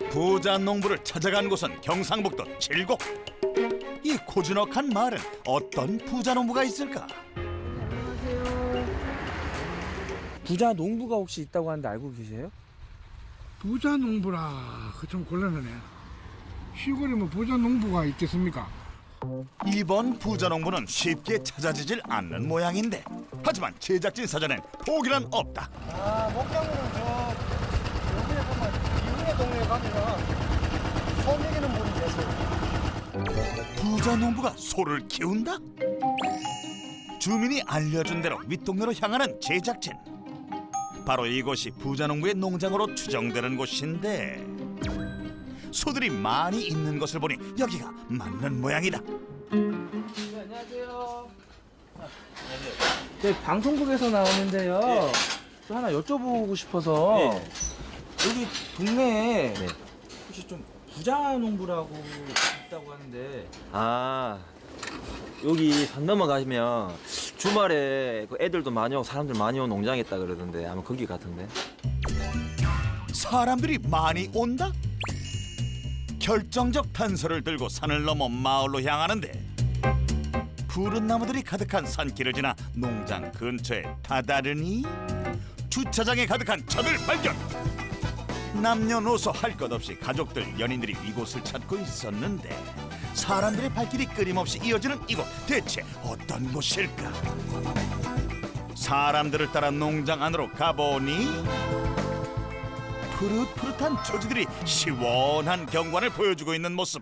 부자 농부를 찾아간 곳은 경상북도 칠곡. 이 고즈넉한 마을엔 어떤 부자 농부가 있을까? 부자 농부가 혹시 있다고 하는데 알고 계세요? 부자 농부라 그 좀 곤란하네. 시골에 뭐 부자 농부가 있겠습니까? 이번 부자 농부는 쉽게 찾아지질 않는 모양인데, 하지만 제작진 사전엔 포기란 없다. 목장으로는 여기에 보면 이후의 동네에 가면 소 먹이는 분이 계세요. 부자 농부가 소를 키운다? 주민이 알려준 대로 윗동네로 향하는 제작진. 바로 이곳이 부자 농부의 농장으로 추정되는 곳인데, 소들이 많이 있는 것을 보니 여기가 맞는 모양이다. 네, 안녕하세요. 네, 방송국에서 나오는데요. 또 하나 여쭤보고 싶어서 여기 동네에 혹시 좀 부자 농부라고 있다고 하는데. 아, 여기 산 넘어가시면 주말에 그 애들도 많이 오고 사람들 많이 오는 농장이 있다 그러던데 아마 거기 같은데. 사람들이 많이 온다? 결정적 단서를 들고 산을 넘어 마을로 향하는데, 푸른 나무들이 가득한 산길을 지나 농장 근처에 다다르니 주차장에 가득한 차들 발견. 남녀노소 할 것 없이 가족들, 연인들이 이곳을 찾고 있었는데, 사람들의 발길이 끊임없이 이어지는 이곳, 대체 어떤 곳일까? 사람들을 따라 농장 안으로 가보니 푸릇푸릇한 조지들이 시원한 경관을 보여주고 있는 모습.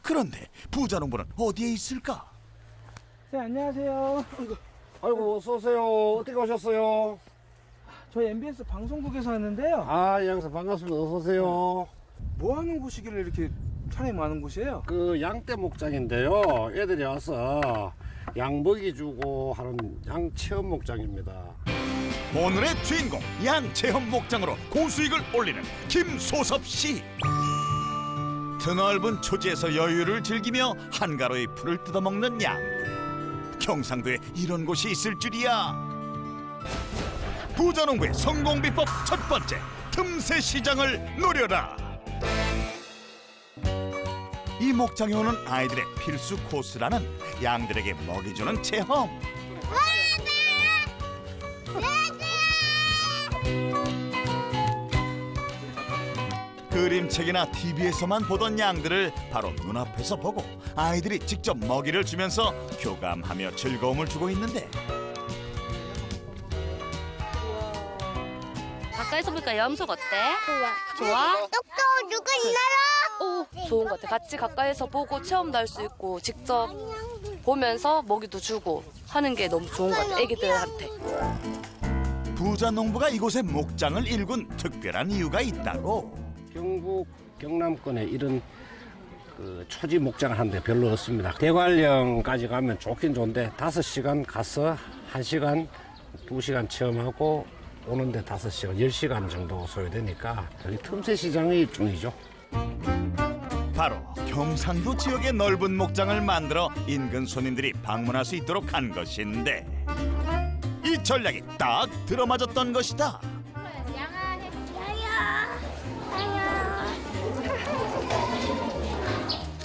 그런데 부자 농부는 어디에 있을까? 네, 안녕하세요. 아이고 어서 오세요. 어떻게 오셨어요? 저희 MBS 방송국에서 왔는데요. 아, 이 양사 반갑습니다. 어서 오세요. 뭐 하는 곳이길래 이렇게 사람이 많은 곳이에요? 그 양떼 목장인데요. 애들이 와서 양 먹이 주고 하는 양 체험 목장입니다. 오늘의 주인공, 양 체험 목장으로 고수익을 올리는 김소섭 씨. 드넓은 초지에서 여유를 즐기며 한가로이 풀을 뜯어먹는 양들. 경상도에 이런 곳이 있을 줄이야. 부자 농부의 성공 비법 첫 번째, 틈새 시장을 노려라. 이 목장에 오는 아이들의 필수 코스라는 양들에게 먹이 주는 체험. 그림책이나 TV에서만 보던 양들을 바로 눈앞에서 보고 아이들이 직접 먹이를 주면서 교감하며 즐거움을 주고 있는데, 가까이서 보니까 염소 어때? 좋아. 좋아? 똑똑 누가 있나요? 오, 좋은 것 같아. 같이 가까이서 보고 체험도 할 수 있고 직접 보면서 먹이도 주고 하는 게 너무 좋은 것 같아, 애기들한테. 부자 농부가 이곳에 목장을 일군 특별한 이유가 있다고. 경북 경남권에 이런 그 초지 목장을 하는데 별로 없습니다. 대관령까지 가면 좋긴 좋은데 5시간 가서 1시간, 2시간 체험하고 오는데 5시간, 10시간 정도 소요되니까 여기 틈새 시장이 중이죠. 바로 경상도 지역의 넓은 목장을 만들어 인근 손님들이 방문할 수 있도록 한 것인데, 이 전략이 딱 들어맞았던 것이다.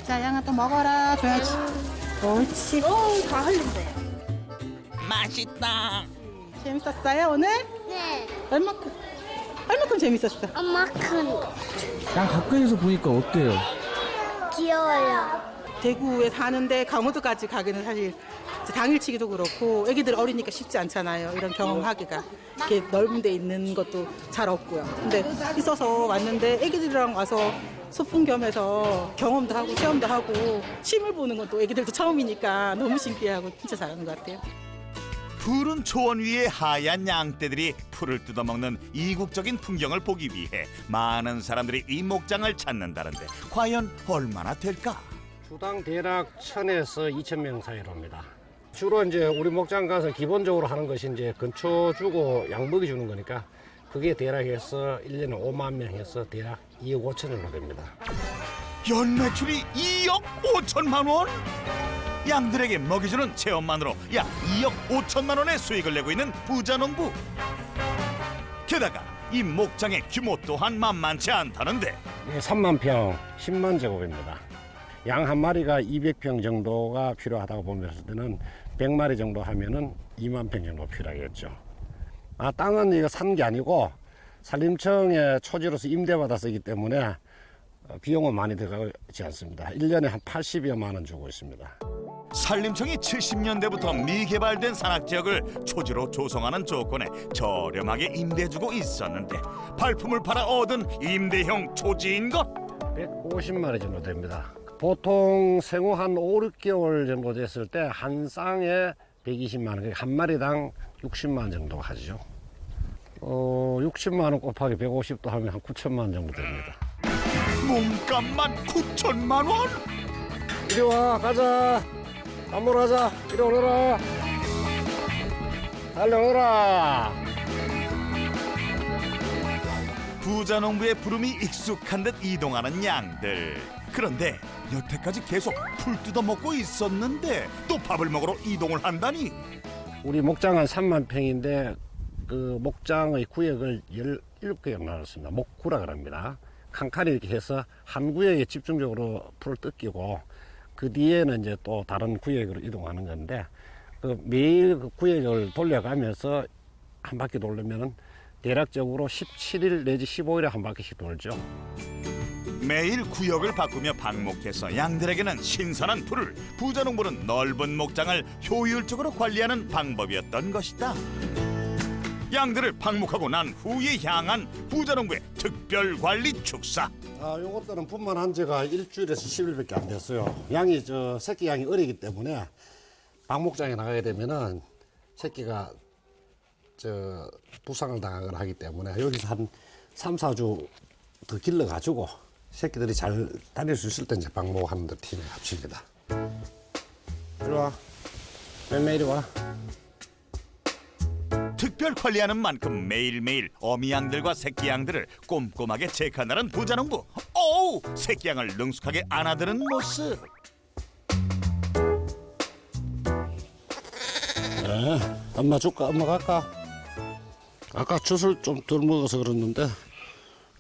자, 양아 또 먹어라. 줘야지. 옳지. 다 흘린대. 맛있다. 재밌었어요, 오늘? 네. 얼마큼 재밌었어? 엄마 큰 양 가까이서 보니까 어때요? 귀여워요. 대구에 사는데 강원도까지 가기는 사실 이제 당일치기도 그렇고 애기들 어리니까 쉽지 않잖아요. 이런 경험하기가. 이렇게 넓은 데 있는 것도 잘 없고요. 근데 있어서 왔는데 애기들이랑 와서 소풍 겸해서 경험도 하고 체험도 하고 심을 보는 것도 애기들도 처음이니까 너무 신기하고 진짜 잘하는 것 같아요. 푸른 초원 위에 하얀 양떼들이 풀을 뜯어먹는 이국적인 풍경을 보기 위해 많은 사람들이 이 목장을 찾는다는데, 과연 얼마나 될까? 주당 대략 1000에서 2000명 사이로 합니다. 주로 이제 우리 목장 가서 기본적으로 하는 것이 이제 근초 주고 양 먹이 주는 거니까 그게 대략 해서 1년에 5만 명 해서 대략 2억 5천 정도 됩니다. 연매출이 2억 5천만 원? 양들에게 먹이주는 체험만으로 약 2억 5천만 원의 수익을 내고 있는 부자 농부. 게다가 이 목장의 규모 또한 만만치 않다는데 3만 평, 10만 제곱입니다. 양 한 마리가 200평 정도가 필요하다고 보면 때는 100마리 정도 하면은 2만 평 정도 필요하겠죠. 땅은 이거 산 게 아니고 산림청의 초지로서 임대받아 쓰기 때문에 비용은 많이 들어가지 않습니다. 1년에 한 80여만 원 주고 있습니다. 산림청이 70년대부터 미개발된 산악지역을 초지로 조성하는 조건에 저렴하게 임대주고 있었는데 발품을 팔아 얻은 임대형 초지인 것. 150마리 정도 됩니다. 보통 생후 한 5, 6개월 정도 됐을 때 한 쌍에 120만 원, 한 마리당 60만 원 정도 하죠. 60만 원 곱하기 150도 하면 한 9천만 원 정도 됩니다. 몸값만 9천만 원? 이리 와, 가자. 밥 먹으러 가자. 이리 오너라. 달려오너라. 부자농부의 부름이 익숙한 듯 이동하는 양들. 그런데 여태까지 계속 풀 뜯어먹고 있었는데 또 밥을 먹으러 이동을 한다니. 우리 목장은 3만 평인데 그 목장의 구역을 17구역 나눴습니다. 목구라 그럽니다. 칸칸이 이렇게 해서 한 구역에 집중적으로 풀을 뜯기고 그 뒤에는 이제 또 다른 구역으로 이동하는 건데 그 매일 그 구역을 돌려가면서 한 바퀴 돌려면은 대략적으로 17일 내지 15일에 한 바퀴씩 돌죠. 매일 구역을 바꾸며 방목해서 양들에게는 신선한 풀을, 부자농부는 넓은 목장을 효율적으로 관리하는 방법이었던 것이다. 양들을 방목하고 난 후에 향한 부자농부의 특별관리 축사. 요것들은 분만한 지가 일주일에서 10일밖에 안 됐어요. 양이 새끼 양이 어리기 때문에 방목장에 나가게 되면은 새끼가 부상을 당하거나 하기 때문에 여기서 한 3, 4주 더 길러가지고 새끼들이 잘 다닐 수 있을 때 이제 방목하는 데 팀에 합칩니다. 이리 와. 매매 이리 와. 특별 관리하는 만큼 매일매일 어미양들과 새끼양들을 꼼꼼하게 체크한다는 부자농부. 오우! 새끼양을 능숙하게 안아드는 모습. 네, 엄마 줄까? 엄마 갈까? 아까 젖을 좀 덜 먹어서 그랬는데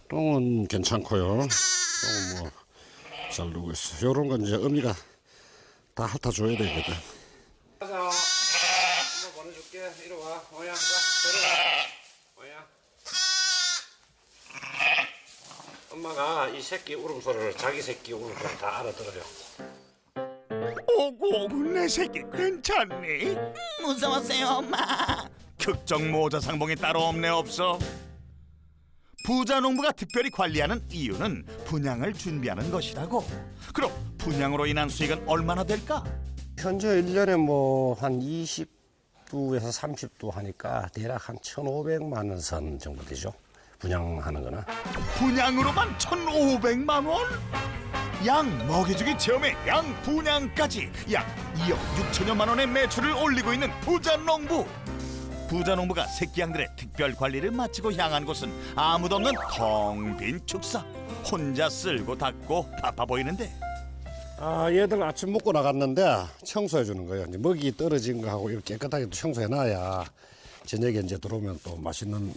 똥은 괜찮고요. 똥은 뭐 잘 누고 있어. 요런 건 이제 어미가 다 핥아줘야 되거든. 가자. 엄마 보내줄게. 이리 와. 오야. 오야. 엄마가 이 새끼 울음소리를 자기 새끼 울음소리 다 알아들어요. 오고 내 새끼 괜찮니? 무서웠어요 엄마. 극적 모자 상봉이 따로 없네 없어. 부자농부가 특별히 관리하는 이유는 분양을 준비하는 것이라고. 그럼 분양으로 인한 수익은 얼마나 될까? 현재 1년에 뭐 한 20두에서 30두 하니까 대략 한 1,500만 원 선 정도 되죠. 분양하는 거나. 분양으로만 1,500만 원? 양 먹이주기 체험에 양 분양까지 약 2억 6천여만 원의 매출을 올리고 있는 부자농부. 부자농부가 새끼양들의 특별 관리를 마치고 향한 곳은 아무도 없는 텅 빈 축사. 혼자 쓸고 닦고 바빠 보이는데. 얘들 아침 먹고 나갔는데 청소해 주는 거예요. 이제 먹이 떨어진 거 하고 이렇게 깨끗하게 또 청소해 놔야 저녁에 이제 들어오면 또 맛있는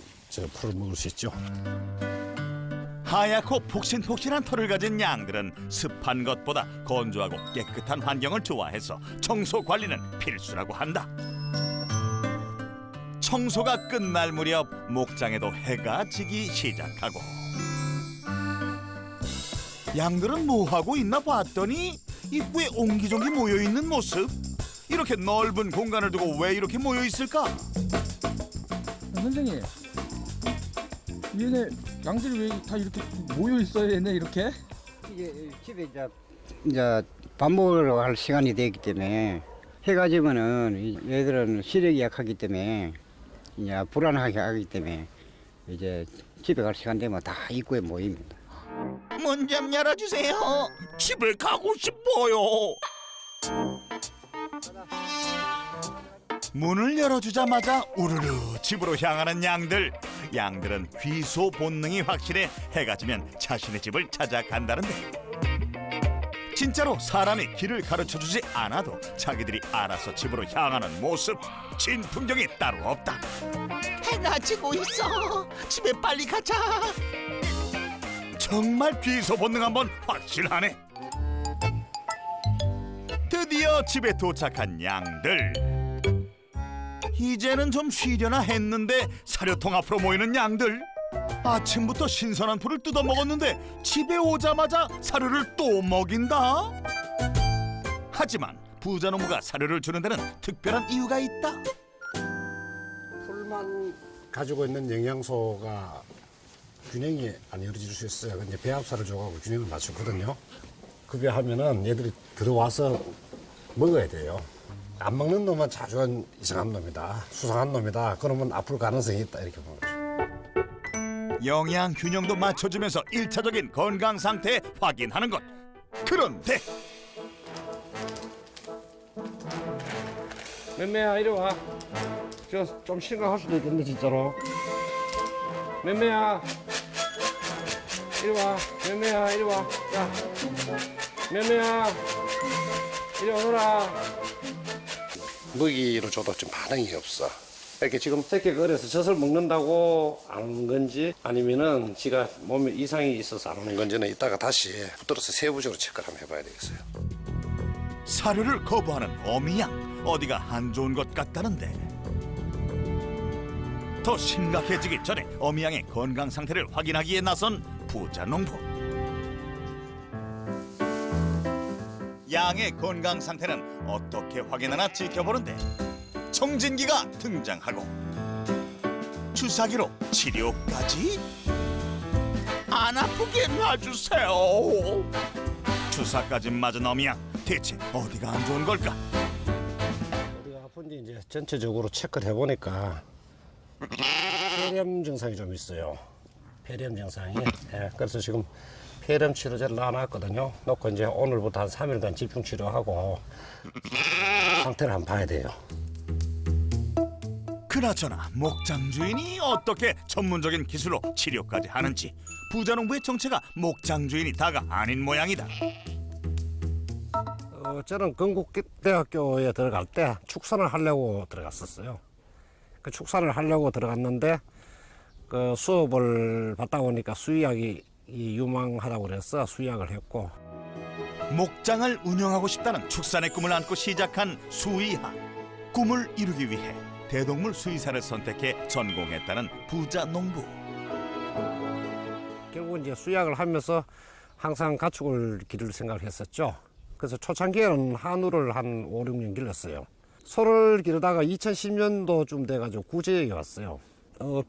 풀을 먹을 수 있죠. 하얗고 폭신폭신한 털을 가진 양들은 습한 것보다 건조하고 깨끗한 환경을 좋아해서 청소 관리는 필수라고 한다. 청소가 끝날 무렵 목장에도 해가 지기 시작하고 양들은 뭐하고 있나 봤더니 입구에 옹기종기 모여있는 모습. 이렇게 넓은 공간을 두고 왜 이렇게 모여있을까? 선생님, 얘네 양들이 왜 다 이렇게 모여 있어요? 얘네 이렇게? 이게 집에 이제 밥 먹으러 갈 시간이 되기 때문에 해가 지면은 얘들은 시력이 약하기 때문에 이제 불안하게 하기 때문에 이제 집에 갈 시간 되면 다 입구에 모입니다. 문 좀 열어주세요. 집에 가고 싶어요. 문을 열어주자마자 우르르 집으로 향하는 양들. 양들은 귀소 본능이 확실해 해가 지면 자신의 집을 찾아간다는데 진짜로 사람이 길을 가르쳐주지 않아도 자기들이 알아서 집으로 향하는 모습. 진풍경이 따로 없다. 해가 지고 있어. 집에 빨리 가자. 정말 비소본능 한번 확실하네. 드디어 집에 도착한 양들. 이제는 좀 쉬려나 했는데 사료통 앞으로 모이는 양들. 아침부터 신선한 풀을 뜯어 먹었는데 집에 오자마자 사료를 또 먹인다. 하지만 부자농부가 사료를 주는 데는 특별한 이유가 있다. 풀만 가지고 있는 영양소가 균형이 안 이루어질 수 있어요. 이제 배합사를 줘가지고 균형을 맞추거든요. 급여하면은 얘들이 들어와서 먹어야 돼요. 안 먹는 놈은 자주 이상한 놈이다, 수상한 놈이다. 그러면 앞으로 가능성이 있다 이렇게 보는 거죠. 영양 균형도 맞춰주면서 1차적인 건강 상태 확인하는 것. 그런데 맴매야 이리 와. 저 좀 심각할 수도 있겠네 진짜로. 맴매야 이리 와. 맴매야 이리 와. 야 맴매야 이리 오너라. 먹이로 줘도 좀 반응이 없어. 이렇게 지금 새끼가 어려서 젖을 먹는다고 안 오는 건지 아니면은 지가 몸에 이상이 있어서 안 오는 건지는 이따가 다시 붙들어서 세부적으로 체크를 한번 해봐야 되겠어요. 사료를 거부하는 어미양, 어디가 안 좋은 것 같다는데. 더 심각해지기 전에 어미양의 건강 상태를 확인하기에 나선 부자농부. 양의 건강 상태는 어떻게 확인하나 지켜보는데 청진기가 등장하고 주사기로 치료까지. 안 아프게 놔주세요. 주사까지 맞은 어미양, 대체 어디가 안 좋은 걸까? 어디가 아픈지 이제 전체적으로 체크를 해보니까 폐렴 증상이 좀 있어요. 폐렴 증상이. 네, 그래서 지금 폐렴 치료제를 놔놨거든요. 놓고 이제 오늘부터 한 3일간 집중 치료하고 상태를 한번 봐야 돼요. 그나저나 목장 주인이 어떻게 전문적인 기술로 치료까지 하는지 부자농부의 정체가 목장 주인이 다가 아닌 모양이다. 저는 건국대학교에 들어갈 때 축산을 하려고 들어갔었어요. 그 축산을 하려고 들어갔는데 그 수업을 받다 보니까 수의학이 유망하다고 그래서 수의학을 했고. 목장을 운영하고 싶다는 축산의 꿈을 안고 시작한 수의학. 꿈을 이루기 위해 대동물 수의사를 선택해 전공했다는 부자농부. 결국 이제 수의학을 하면서 항상 가축을 기를 생각을 했었죠. 그래서 초창기에는 한우를 한 5, 6년 길렀어요. 소를 기르다가 2010년도쯤 돼가지고 구제역이 왔어요.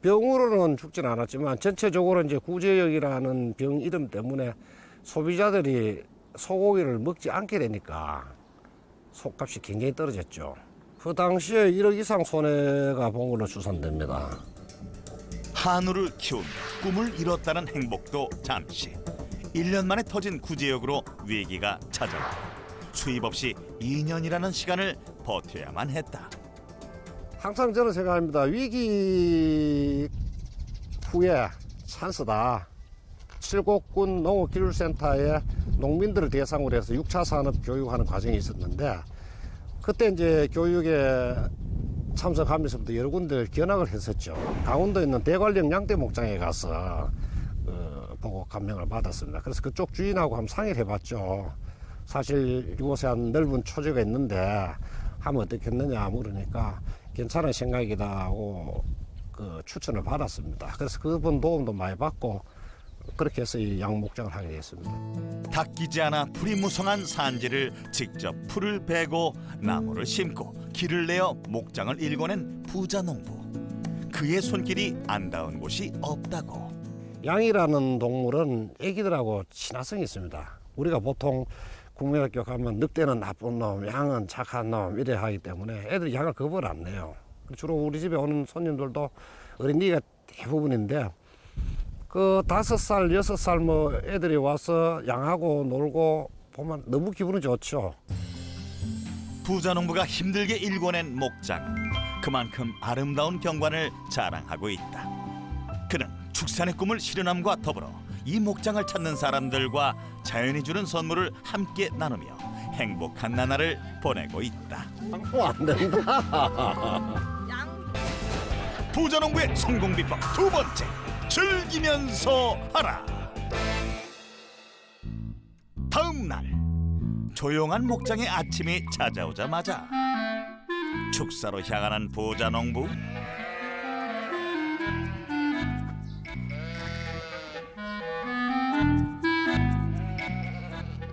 병으로는 죽진 않았지만 전체적으로 이제 구제역이라는 병 이름 때문에 소비자들이 소고기를 먹지 않게 되니까 속값이 굉장히 떨어졌죠. 그 당시에 1억 이상 손해가 본 걸로 추산됩니다. 한우를 키우며 꿈을 이뤘다는 행복도 잠시. 1년 만에 터진 구제역으로 위기가 찾아왔고 수입 없이 2년이라는 시간을 버텨야만 했다. 항상 저는 생각합니다. 위기 후에 찬스다. 칠곡군 농업기술센터에 농민들을 대상으로 해서 6차 산업 교육하는 과정이 있었는데 그때 이제 교육에 참석하면서부터 여러 군데 견학을 했었죠. 강원도에 있는 대관령 양떼 목장에 가서 보고 감명을 받았습니다. 그래서 그쪽 주인하고 한번 상의를 해봤죠. 사실 이곳에 한 넓은 초지가 있는데 하면 어떻겠느냐 물으니까 괜찮은 생각이다 하고 그 추천을 받았습니다. 그래서 그분 도움도 많이 받고 그렇게 해서 이 양목장을 하게 됐습니다. 닦이지 않아 풀이 무성한 산지를 직접 풀을 베고 나무를 심고 길을 내어 목장을 일궈낸 부자농부. 그의 손길이 안 닿은 곳이 없다고. 양이라는 동물은 애기들하고 친화성이 있습니다. 우리가 보통 국민학교 가면 늑대는 나쁜 놈, 양은 착한 놈 이래 하기 때문에 애들이 양을 겁을 안 내요. 주로 우리 집에 오는 손님들도 어린이가 대부분인데 그 5살, 6살 뭐 애들이 와서 양하고 놀고 보면 너무 기분이 좋죠. 부자농부가 힘들게 일궈낸 목장. 그만큼 아름다운 경관을 자랑하고 있다. 그는 축산의 꿈을 실현함과 더불어 이 목장을 찾는 사람들과 자연이 주는 선물을 함께 나누며 행복한 나날을 보내고 있다. 안 된다. 부자농부의 성공 비법 두 번째, 즐기면서 하라. 다음 날 조용한 목장의 아침이 찾아오자마자 축사로 향하는 부자농부.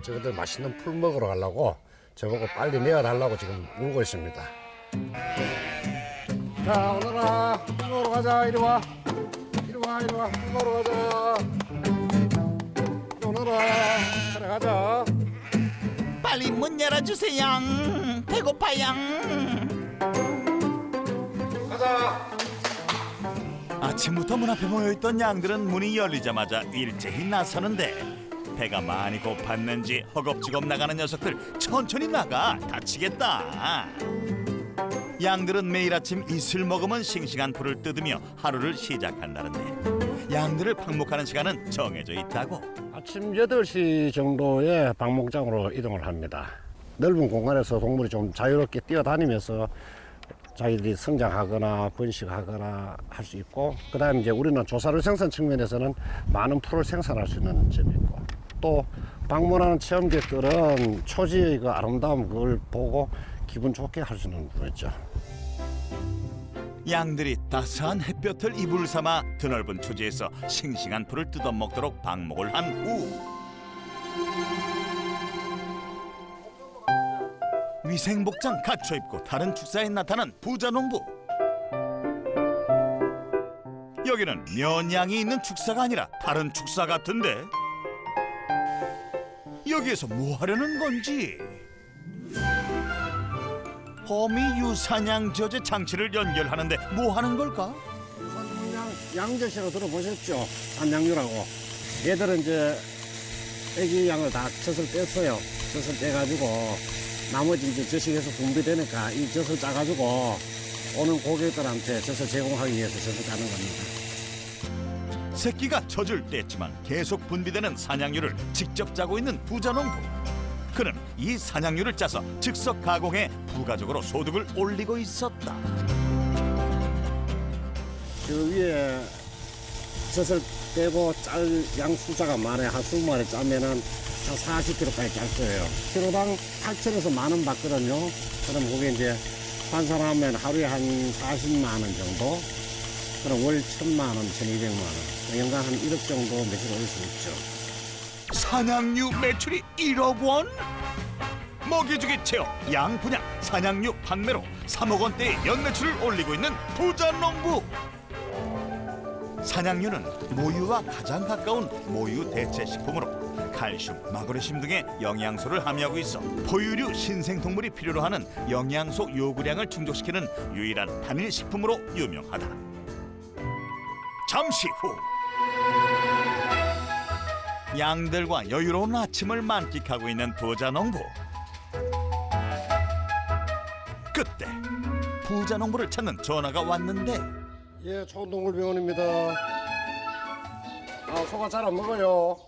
저것들 맛있는 풀 먹으러 가려고 저보고 빨리 내어달라고 지금 울고 있습니다. 자, 오늘아, 풀 먹으러 가자. 이리 와. 이리 와, 이리 와. 풀 먹으러 가자. 오늘아, 그래 가자. 빨리 문 열어주세요. 배고파요. 가자. 아침부터 문 앞에 모여있던 양들은 문이 열리자마자 일제히 나서는데 배가 많이 고팠는지 허겁지겁 나가는 녀석들 천천히 나가 다치겠다. 양들은 매일 아침 이슬 먹으면 싱싱한 풀을 뜯으며 하루를 시작한다는데 양들을 방목하는 시간은 정해져 있다고. 아침 8시 정도에 방목장으로 이동을 합니다. 넓은 공간에서 동물이 좀 자유롭게 뛰어다니면서 자기들이 성장하거나 번식하거나 할 수 있고, 그다음에 이제 우리는 조사료 생산 측면에서는 많은 풀을 생산할 수 있는 점이 있고, 또 방문하는 체험객들은 초지의 그 아름다움 그걸 보고 기분 좋게 할 수 있는 부분이죠. 양들이 따스한 햇볕을 이불 삼아 드넓은 초지에서 싱싱한 풀을 뜯어먹도록 방목을 한 후 위생복장 갖춰 입고 다른 축사에 나타난 부자농부. 여기는 면양이 있는 축사가 아니라 다른 축사 같은데 여기에서 뭐 하려는 건지. 호미 유사냥 저제 장치를 연결하는데 뭐 하는 걸까? 양젓이라고 들어보셨죠? 산양류라고. 얘들은 이제 애기 양을 다 젖을 뺐어요. 젖을 떼가지고 나머지 이제 젖이 계속 분비되니까 이 젖을 짜가지고 오는 고객들한테 젖을 제공하기 위해서 젖을 짜는 겁니다. 새끼가 젖을 뗐지만 계속 분비되는 산양류를 직접 짜고 있는 부자농부. 그는 이 산양류를 짜서 즉석 가공해 부가적으로 소득을 올리고 있었다. 저 위에 젖을 떼고 짤 양 숫자가 많아요. 한 20마리 짜면은 한 40kg까지 짤 거예요. 키로당 8천에서 10,000원 받거든요. 그럼 그게 이제 환산하면 하루에 한 40만 원 정도. 그럼 월 1,000만 원, 1,200만 원. 연간 한 1억 정도 매출 올릴 수 있죠. 산양류 매출이 1억 원? 먹이주기 체험, 양 분양, 산양류 판매로 3억 원대의 연매출을 올리고 있는 부자농부. 산양류는 모유와 가장 가까운 모유 대체 식품으로 칼슘, 마그네슘 등의 영양소를 함유하고 있어 포유류 신생동물이 필요로 하는 영양소 요구량을 충족시키는 유일한 단일 식품으로 유명하다. 잠시 후 양들과 여유로운 아침을 만끽하고 있는 부자농부. 그때 부자농부를 찾는 전화가 왔는데 예, 초동물병원입니다. 아, 소가 잘 안 먹어요.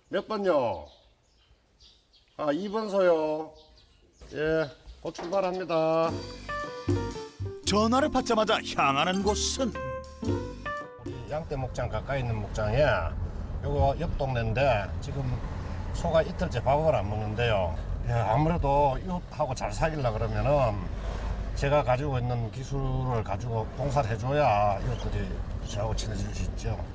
몇 번요? 아, 2번소요. 예, 곧 출발합니다. 전화를 받자마자 향하는 곳은 양떼 목장 가까이 있는 목장에 요거 옆 동네인데 지금 소가 이틀째 밥을 안 먹는데요. 예, 아무래도 이웃하고 잘 사귀려 그러면은 제가 가지고 있는 기술을 가지고 봉사를 해줘야 이웃들이 저하고 친해질 수 있죠.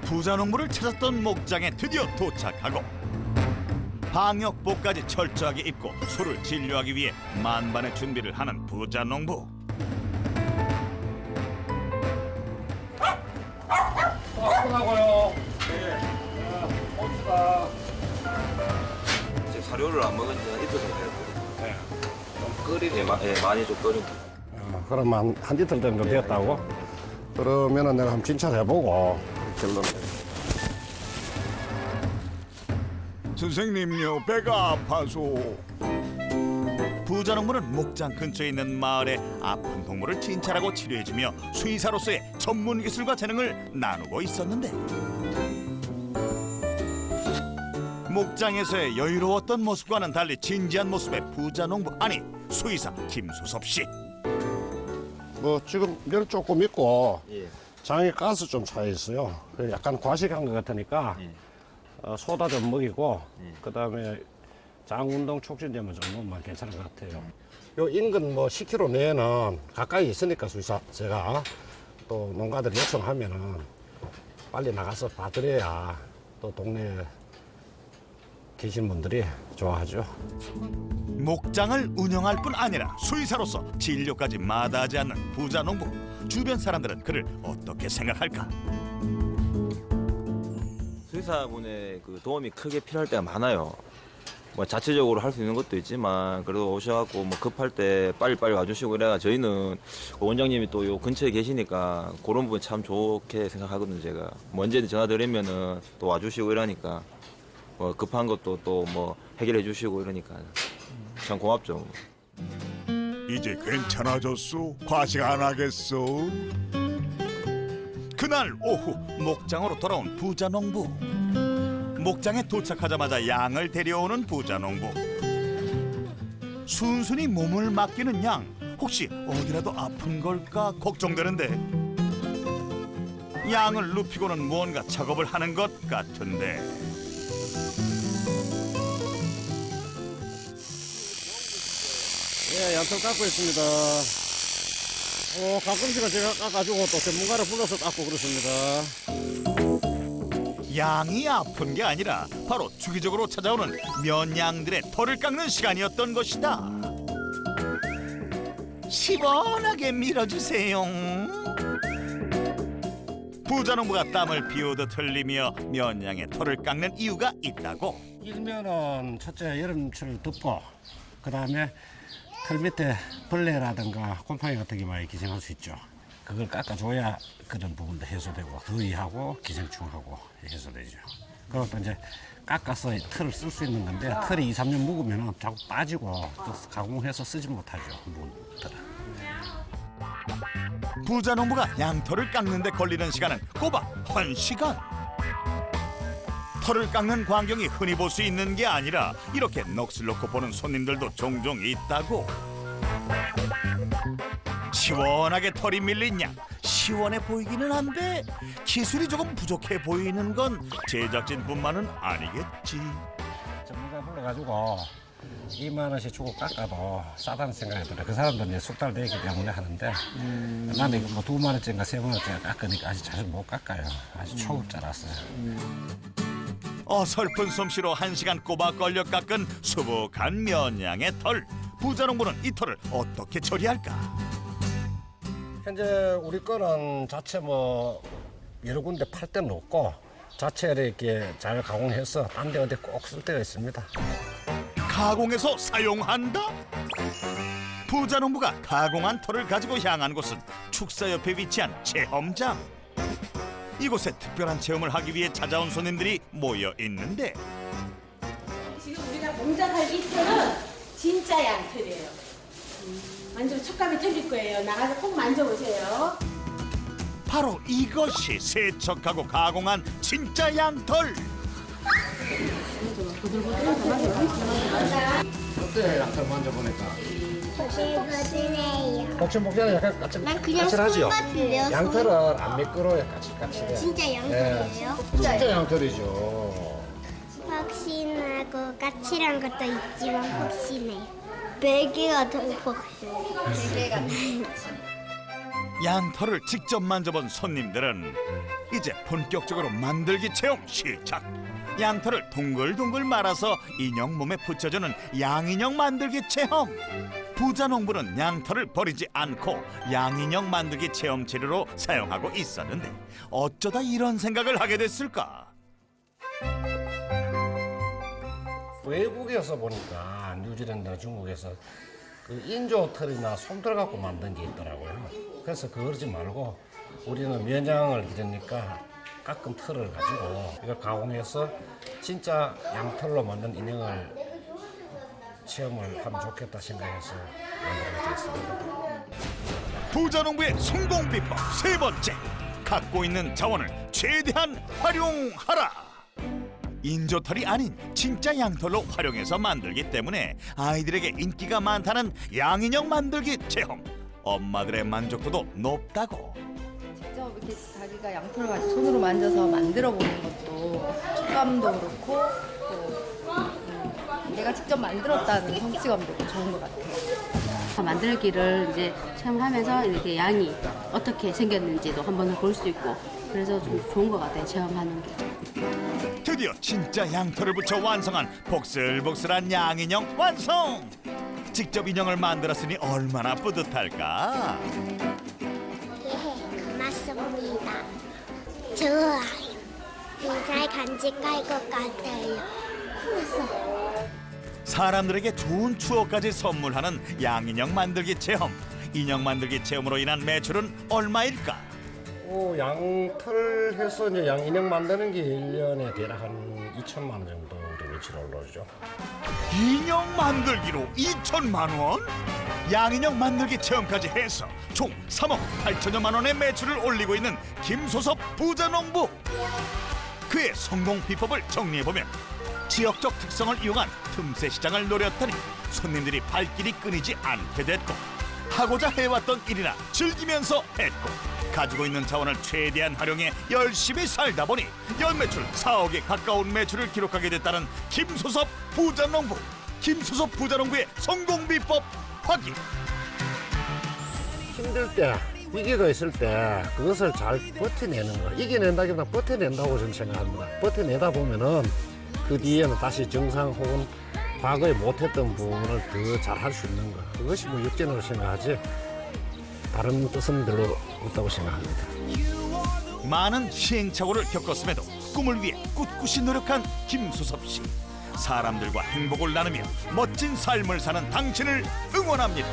부자농부를 찾았던 목장에 드디어 도착하고 방역복까지 철저하게 입고 소를 진료하기 위해 만반의 준비를 하는 부자농부. 아프다고요. 네. 봅시다. 지금 사료를 안 먹은 지가 이틀 정도 됐거든요. 네. 좀 끓이네, 많이 좀 끓이고. 그러면 한 이틀 정도 됐다고? 그러면은 내가 한번 진찰해보고 결론. 선생님요, 배가 아파서. 부자농부는 목장 근처에 있는 마을에 아픈 동물을 진찰하고 치료해주며 수의사로서의 전문 기술과 재능을 나누고 있었는데 목장에서의 여유로웠던 모습과는 달리 진지한 모습의 부자농부. 아니, 수의사 김수섭 씨. 뭐 지금 멸 조금 있고 예. 장에 가스 좀 차 있어요. 약간 과식한 것 같으니까 소다 좀 먹이고 그다음에 장 운동 촉진제만 좀 먹으면 괜찮을 것 같아요. 요 인근 뭐 10km 내에는 가까이 있으니까 수의사 제가 또 농가들 요청하면은 빨리 나가서 봐드려야 또 동네에 계신 분들이 좋아하죠. 목장을 운영할 뿐 아니라 수의사로서 진료까지 마다하지 않는 부자농부. 주변 사람들은 그를 어떻게 생각할까? 수의사분의 그 도움이 크게 필요할 때가 많아요. 뭐 자체적으로 할 수 있는 것도 있지만 그래도 오셔갖고 뭐 급할 때 빨리빨리 와주시고 이래가 저희는 원장님이 또 요 근처에 계시니까 그런 부분 참 좋게 생각하거든요. 제가 뭐 언제든 전화 드리면은 또 와주시고 이러니까 뭐 급한 것도 또 뭐 해결해 주시고 이러니까 참 고맙죠. 이제 괜찮아졌소? 과식 안 하겠소? 그날 오후 목장으로 돌아온 부자농부. 목장에 도착하자마자 양을 데려오는 부자농부. 순순히 몸을 맡기는 양. 혹시 어디라도 아픈 걸까 걱정되는데 양을 눕히고는 무언가 작업을 하는 것 같은데. 예, 양털 깎고 있습니다. 가끔씩은 제가 깎아주고 또 전문가를 불러서 깎고 그렇습니다. 양이 아픈 게 아니라 바로 주기적으로 찾아오는 면양들의 털을 깎는 시간이었던 것이다. 시원하게 밀어주세요. 부자농부가 땀을 비우듯 흘리며 면양의 털을 깎는 이유가 있다고. 일면은 첫째 여름철 덥고 그 다음에 털 밑에 벌레라든가 곰팡이 같은 게 많이 기생할 수 있죠. 그걸 깎아줘야 그런 부분도 해소되고 더위하고 기생충하고 해소되죠. 그리고 또 이제 깎아서 털을 쓸 수 있는 건데 털이 2, 3년 묵으면 자꾸 빠지고 또 가공해서 쓰지 못하죠. 털은. 부자농부가 양털을 깎는 데 걸리는 시간은 꼬박 1시간. 털을 깎는 광경이 흔히 볼 수 있는 게 아니라 이렇게 넋을 놓고 보는 손님들도 종종 있다고. 시원하게 털이 밀린 양, 시원해 보이기는 한데 기술이 조금 부족해 보이는 건 제작진뿐만은 아니겠지. 전문가 불러가지고 2만 원씩 주고 깎아도 싸다는 생각이 들어요. 그 사람들은 이제 숙달되기 때문에 하는데 나는 이거 뭐 2만 원짜리인가 3만 원짜리 깎으니까 아직 자주 못 깎아요. 아직 초급자라서요. 어설픈 솜씨로 1시간 꼬박 걸려 깎은 수북한 면양의 털. 부자농부는 이 털을 어떻게 처리할까? 현재 우리 거는 자체 뭐 여러 군데 팔 데는 없고 자체를 이렇게 잘 가공해서 딴 데 어디 꼭 쓸 때가 있습니다. 가공해서 사용한다? 부자농부가 가공한 털을 가지고 향한 곳은 축사 옆에 위치한 체험장. 이곳에 특별한 체험을 하기 위해 찾아온 손님들이 모여 있는데 지금 우리가 공작할 이 털은 진짜 양털이에요. 만지면 촉감이 틀릴 거예요. 나가서 꼭 만져보세요. 바로 이것이 세척하고 가공한 진짜 양털. 어때 양털 만져보니까? 거칠거칠해요. 복층복층은 약간 난 그냥 까칠하죠? 손 같은데요. 양털은 안 미끄러워요. 까칠까칠해. 진짜 양털이에요? 진짜 양털이죠. 폭신하고 까칠한 것도 있지만 폭신해요. 베개가 더 폭신해요. 양털을 직접 만져본 손님들은 이제 본격적으로 만들기 체험 시작. 양털을 동글동글 말아서 인형 몸에 붙여주는 양인형 만들기 체험. 부자농부는 양털을 버리지 않고 양인형 만들기 체험 재료로 사용하고 있었는데 어쩌다 이런 생각을 하게 됐을까? 외국에서 보니까 뉴질랜드나 중국에서 그 인조 털이나 솜털 갖고 만든 게 있더라고요. 그래서 그러지 말고 우리는 면양을 기르니까 깎은 털을 가지고 이걸 가공해서 진짜 양털로 만든 인형을 체험을 하면 좋겠다 생각해서 만들게 되었습니다. 부자농부의 성공 비법 세 번째, 갖고 있는 자원을 최대한 활용하라. 인조털이 아닌 진짜 양털로 활용해서 만들기 때문에 아이들에게 인기가 많다는 양인형 만들기 체험. 엄마들의 만족도도 높다고. 직접 이렇게 자기가 양털을 가지고 손으로 만져서 만들어 보는 것도 촉감도 그렇고 또 내가 직접 만들었다는 성취감도 좋은 것 같아요. 만들기를 이제 체험하면서 이렇게 양이 어떻게 생겼는지도 한번 볼 수 있고 그래서 좀 좋은 것 같아요. 체험하는 게. 드디어 진짜 양털을 붙여 완성한 복슬복슬한 양인형 완성! 직접 인형을 만들었으니 얼마나 뿌듯할까? 고맙습니다. 좋아요. 잘 간직할 것 같아요. 사람들에게 좋은 추억까지 선물하는 양인형 만들기 체험. 인형 만들기 체험으로 인한 매출은 얼마일까? 양털 해서 이제 양인형 만드는 게 1년에 대략 한 2천만 원 정도 매출 올라오죠. 인형 만들기로 2천만 원? 양인형 만들기 체험까지 해서 총 3억 8천여만 원의 매출을 올리고 있는 김소섭 부자농부. 그의 성공 비법을 정리해보면 지역적 특성을 이용한 틈새 시장을 노렸더니 손님들이 발길이 끊이지 않게 됐고, 하고자 해왔던 일이나 즐기면서 했고, 가지고 있는 자원을 최대한 활용해 열심히 살다 보니 연매출 4억에 가까운 매출을 기록하게 됐다는 김소섭 부자농부. 김소섭 부자농부의 성공 비법 확인. 힘들 때, 위기가 있을 때 그것을 잘 버텨내는 거. 이겨낸다기보다 버텨낸다고 저는 생각합니다. 버텨내다 보면은 그 뒤에는 다시 정상 혹은 과거에 못했던 부분을 더 잘할 수 있는 거. 그것이 뭐 역전으로 생각하지 다른 뜻은 별로 없다고 생각합니다. 많은 시행착오를 겪었음에도 꿈을 위해 꿋꿋이 노력한 김소섭 씨. 사람들과 행복을 나누며 멋진 삶을 사는 당신을 응원합니다.